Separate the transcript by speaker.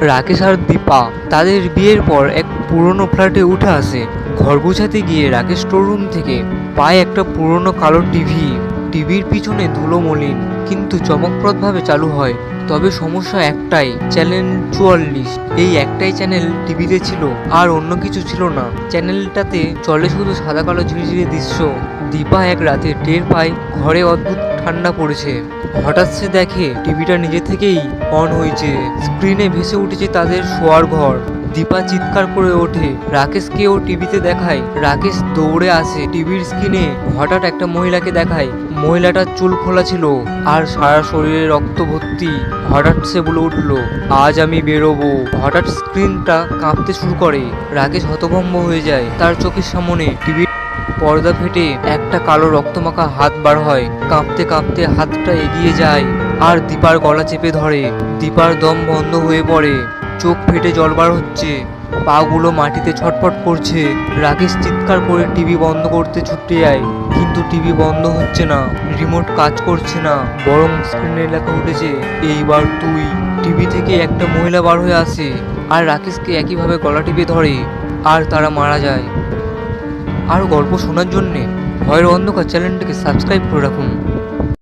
Speaker 1: রাকেশ আর দীপা তাদের বিয়ের পর এক পুরনো ফ্ল্যাটে উঠে আসে। ঘর গোছাতে গিয়ে রাকেশ স্টোররুম থেকে পায় একটা পুরনো কালো টিভি। টিভির পিছনে ধুলো মলিন, কিন্তু চমকপ্রদভাবে চালু হয়। তবে সমস্যা একটাই, চ্যানেল 44। এই একটাই চ্যানেল টিভিতে ছিল, আর অন্য কিছু ছিল না। চ্যানেলটাতে চলে শুধু সাদা কালো ঝিরিঝিরি দৃশ্য। দীপা এক রাতে টের পায় ঘরে অদ্ভুত ঠান্ডা পড়েছে। হঠাৎ সে দেখে টিভিটা নিজে থেকেই অন হয়েছে। স্ক্রিনে ভেসে উঠেছে তাদের শোয়ার ঘর। দীপা চিৎকার করে ওঠে, রাকেশকেও টিভিতে দেখায়। রাকেশ দৌড়ে আসে টিভির স্ক্রিনে। হঠাৎ একটা মহিলাকে দেখায়। মহিলাটার চুল খোলা ছিল আর সারা শরীরে রক্ত ভর্তি। হঠাৎ সে বলে উঠল, আজ আমি বেরোবো। হঠাৎ স্ক্রিনটা কাঁপতে শুরু করে। রাকেশ হতভম্ব হয়ে যায়। তার চোখের সামনে টিভির পর্দা ফেটে একটা কালো রক্তমাখা হাত বার হয়। কাঁপতে কাঁপতে হাতটা এগিয়ে যায় আর দীপার গলা চেপে ধরে। দীপার দম বন্ধ হয়ে পড়ে, চোখ ফেটে জল বার হচ্ছে, পাগুলো মাটিতে ছটফট করছে। রাকেশ চিৎকার করে টিভি বন্ধ করতে ছুটে যায়, কিন্তু টিভি বন্ধ হচ্ছে না। রিমোট কাজ করছে না, বরং স্ক্রিনে লেখা উঠেছে, এইবার তুই। টিভি থেকে একটা মহিলা বার হয়ে আসে আর রাকেশকে একইভাবে গলা টিপে ধরে, আর তারা মারা যায়। আরও গল্প শোনার জন্যে ভয়ের অন্ধকার চ্যানেলটিকে সাবস্ক্রাইব করে রাখুন।